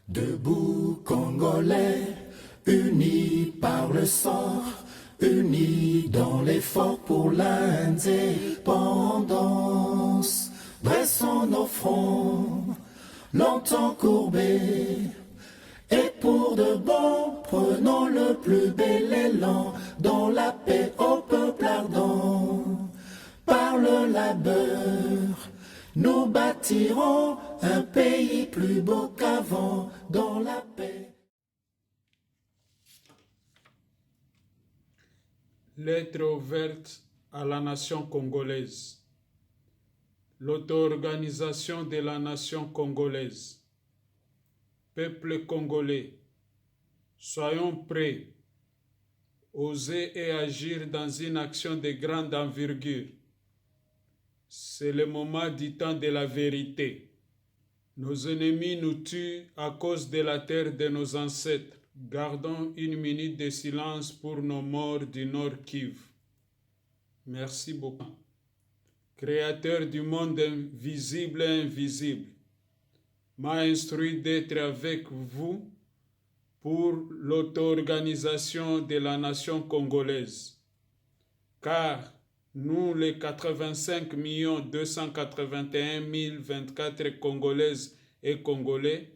Debout Congolais, unis par le sang, unis dans l'effort pour l'indépendance. Dressons nos fronts, longtemps courbés, et pour de bon, prenons le plus bel élan dans la paix au peuple ardent. Par le labeur, nous bâtirons un pays plus beau qu'avant dans la paix. Lettre ouverte à la nation congolaise. L'auto-organisation de la nation congolaise. Peuple congolais, soyons prêts, oser et agir dans une action de grande envergure. C'est le moment du temps de la vérité. Nos ennemis nous tuent à cause de la terre de nos ancêtres. Gardons une minute de silence pour nos morts du Nord Kivu. Merci beaucoup. Créateur du monde visible et invisible, m'a instruit d'être avec vous pour l'auto-organisation de la nation congolaise. Car nous, les 85 281 024 Congolaises et Congolais,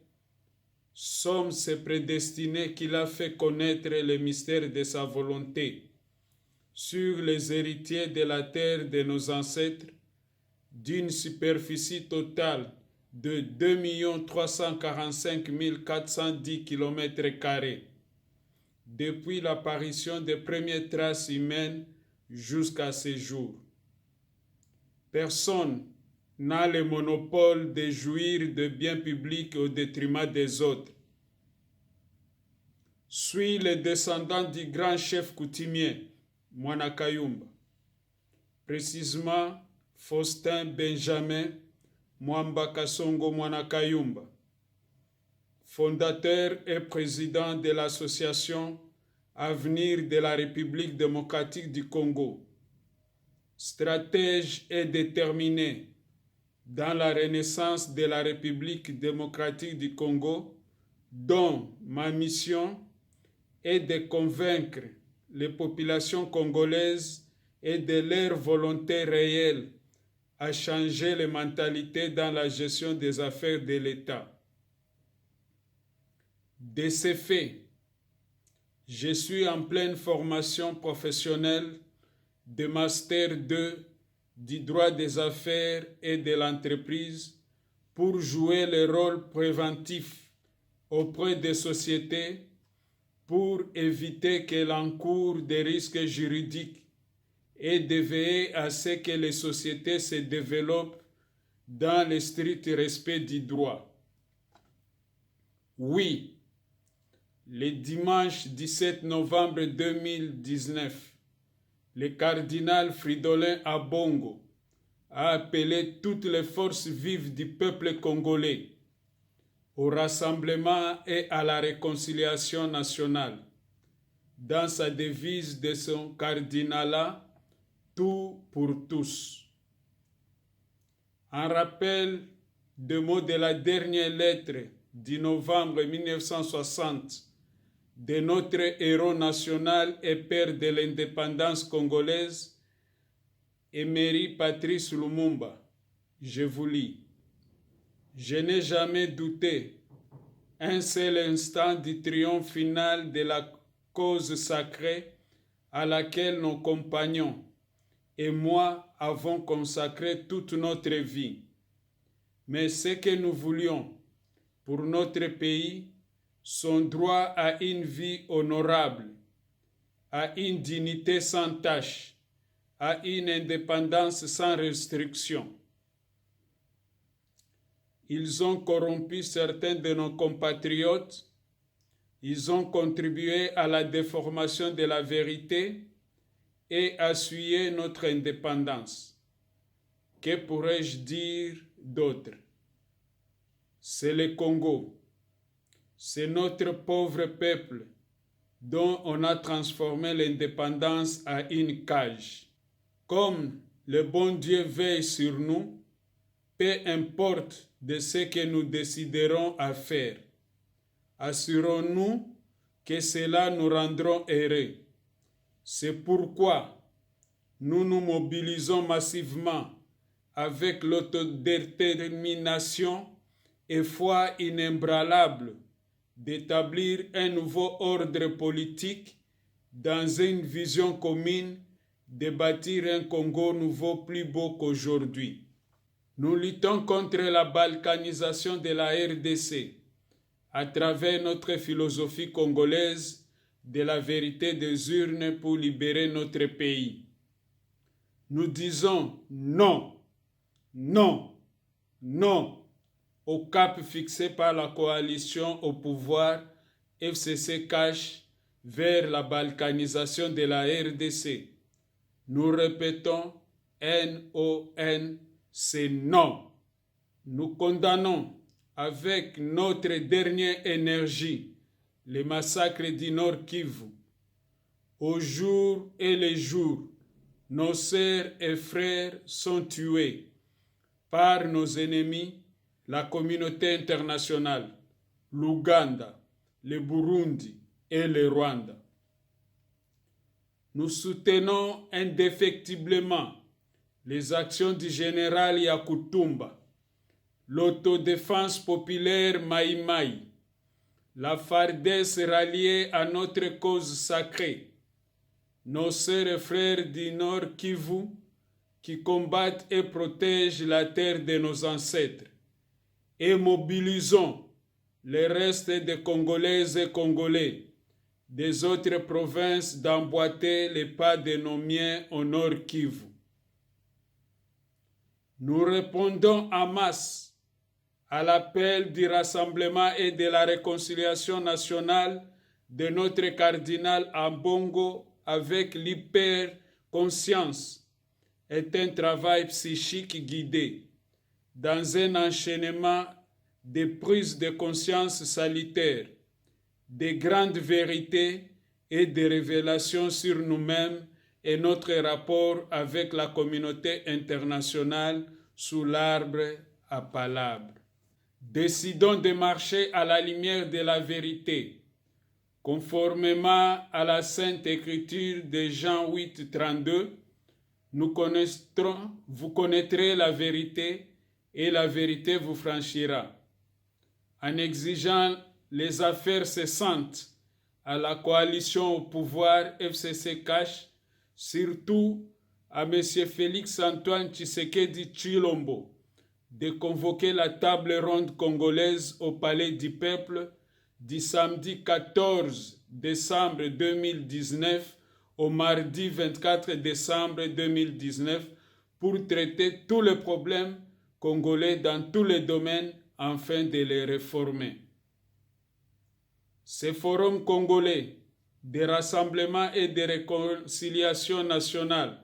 sommes ces prédestinés qu'il a fait connaître les mystères de sa volonté sur les héritiers de la terre de nos ancêtres, d'une superficie totale de 2 345 410 km², depuis l'apparition des premières traces humaines jusqu'à ce jour. Personne n'a le monopole de jouir de biens publics au détriment des autres. Suis le descendant du grand chef coutumier, Mwana Kayumba, précisément Faustin Benjamin Mwamba Kasongo Mwana Kayumba, fondateur et président de l'association Avenir de la République démocratique du Congo, stratège et déterminé dans la renaissance de la République démocratique du Congo, dont ma mission est de convaincre les populations congolaises et de leur volonté réelle à changer les mentalités dans la gestion des affaires de l'État. De ces faits, je suis en pleine formation professionnelle de Master 2 du droit des affaires et de l'entreprise pour jouer le rôle préventif auprès des sociétés pour éviter qu'elles encourent des risques juridiques et de veiller à ce que les sociétés se développent dans le strict respect du droit. Oui, le dimanche 17 novembre 2019, le cardinal Fridolin Ambongo a appelé toutes les forces vives du peuple congolais au rassemblement et à la réconciliation nationale, dans sa devise de son cardinalat, tout pour tous. En rappel de mots de la dernière lettre du novembre 1960 de notre héros national et père de l'indépendance congolaise, Emery Patrice Lumumba, je vous lis. Je n'ai jamais douté un seul instant du triomphe final de la cause sacrée à laquelle nos compagnons et moi avons consacré toute notre vie. Mais ce que nous voulions pour notre pays, son droit à une vie honorable, à une dignité sans tache, à une indépendance sans restriction. Ils ont corrompu certains de nos compatriotes, ils ont contribué à la déformation de la vérité et à souiller notre indépendance. Que pourrais-je dire d'autre? C'est le Congo, c'est notre pauvre peuple dont on a transformé l'indépendance à une cage. Comme le bon Dieu veille sur nous, peu importe de ce que nous déciderons à faire, Assurons-nous que cela nous rendra heureux. C'est pourquoi nous nous mobilisons massivement avec l'autodétermination et foi inébranlable d'établir un nouveau ordre politique dans une vision commune de bâtir un Congo nouveau plus beau qu'aujourd'hui. Nous luttons contre la balkanisation de la RDC à travers notre philosophie congolaise de la vérité des urnes pour libérer notre pays. Nous disons non, non, non au cap fixé par la coalition au pouvoir FCC cache vers la balkanisation de la RDC. Nous répétons NON, c'est non. Nous condamnons avec notre dernière énergie les massacres du Nord Kivu. Au jour et les jours, nos sœurs et frères sont tués par nos ennemis, la communauté internationale, l'Ouganda, le Burundi et le Rwanda. Nous soutenons indéfectiblement les actions du général Yakutumba, l'autodéfense populaire Maï Maï, la FARDC ralliée à notre cause sacrée, nos sœurs et frères du Nord Kivu qui combattent et protègent la terre de nos ancêtres, et mobilisons les restes des Congolaises et Congolais des autres provinces d'emboîter les pas de nos miens au Nord Kivu. Nous répondons en masse à l'appel du rassemblement et de la réconciliation nationale de notre cardinal Ambongo avec l'hyper-conscience est un travail psychique guidé dans un enchaînement de prises de conscience salutaires, de grandes vérités et de révélations sur nous-mêmes et notre rapport avec la communauté internationale sous l'arbre à palabres. Décidons de marcher à la lumière de la vérité, conformément à la Sainte Écriture de Jean 8, 32, vous connaîtrez la vérité et la vérité vous franchira. En exigeant les affaires cessantes à la coalition au pouvoir FCC cache, surtout à M. Félix Antoine Tshisekedi Tshilombo, de convoquer la table ronde congolaise au Palais du Peuple du samedi 14 décembre 2019 au mardi 24 décembre 2019 pour traiter tous les problèmes congolais dans tous les domaines afin de les réformer. Ce forum congolais de rassemblement et de réconciliation nationale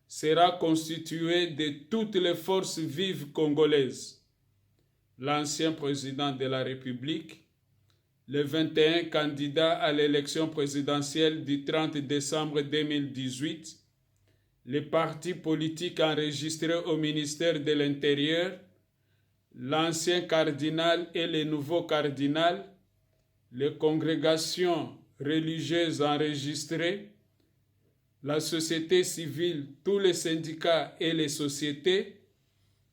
sera constitué de toutes les forces vives congolaises. L'ancien président de la République, les 21 candidats à l'élection présidentielle du 30 décembre 2018, les partis politiques enregistrés au ministère de l'Intérieur, l'ancien cardinal et les nouveaux cardinals, les congrégations religieuses enregistrées, la société civile, tous les syndicats et les sociétés,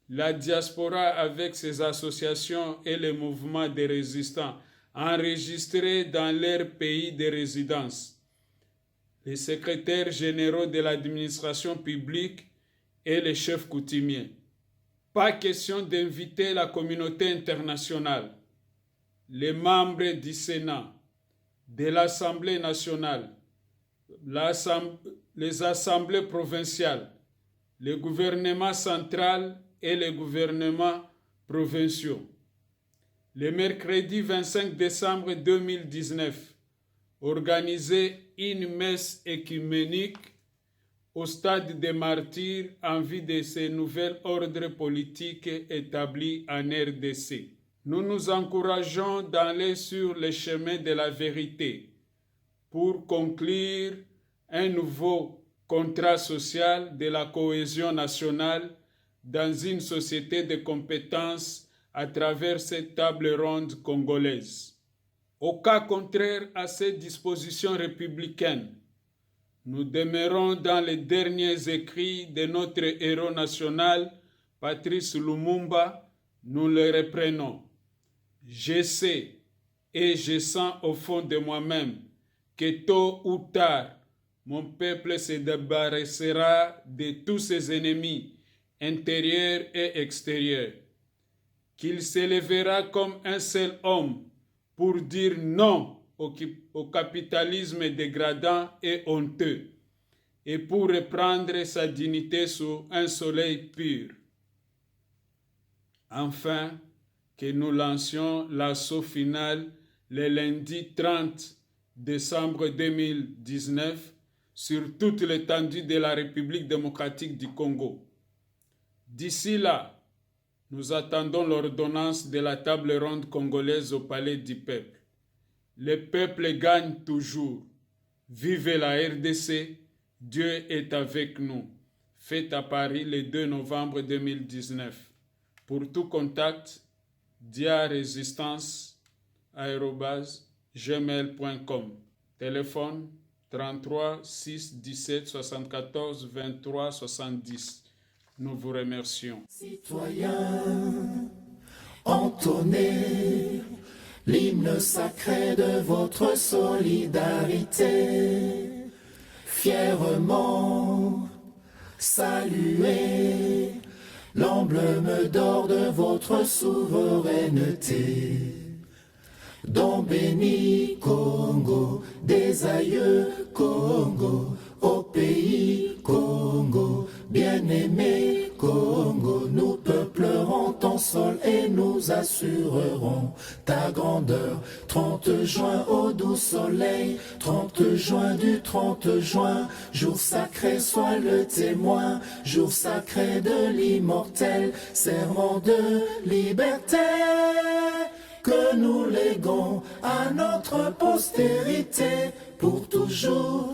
la diaspora avec ses associations et les mouvements de résistants enregistrés dans leur pays de résidence, les secrétaires généraux de l'administration publique et les chefs coutumiers. Pas question d'inviter la communauté internationale, les membres du Sénat, de l'Assemblée nationale, les assemblées provinciales, le gouvernement central et les gouvernements provinciaux. Le mercredi 25 décembre 2019, organisé une messe écuménique au stade des Martyrs en vue de ces nouveaux ordres politiques établis en RDC. Nous nous encourageons d'aller sur le chemin de la vérité pour conclure un nouveau contrat social de la cohésion nationale dans une société de compétences à travers cette table ronde congolaise. Au cas contraire à ces dispositions républicaines, nous demeurons dans les derniers écrits de notre héros national, Patrice Lumumba, nous le reprenons. Je sais et je sens au fond de moi-même que tôt ou tard, mon peuple se débarrassera de tous ses ennemis, intérieurs et extérieurs, qu'il s'élèvera comme un seul homme pour dire non au capitalisme dégradant et honteux, et pour reprendre sa dignité sous un soleil pur. Enfin, que nous lancions l'assaut final le lundi 30 décembre 2019 sur toute l'étendue de la République démocratique du Congo. D'ici là, nous attendons l'ordonnance de la table ronde congolaise au palais du peuple. Le peuple gagne toujours. Vive la RDC, Dieu est avec nous. Fait à Paris le 2 novembre 2019. Pour tout contact, diaresistance@gmail.com. Téléphone 33 6 17 74 23 70. Nous vous remercions. Citoyens, entonnez l'hymne sacré de votre solidarité. Fièrement, saluez l'emblème d'or de votre souveraineté. Don béni Congo, des aïeux Congo, au pays Congo, bien-aimé Congo, nous peuplerons ton sol et nous assurerons ta grandeur. 30 juin au doux soleil, 30 juin du 30 juin, jour sacré sois le témoin, jour sacré de l'immortel, serment de liberté que nous léguons à notre postérité pour toujours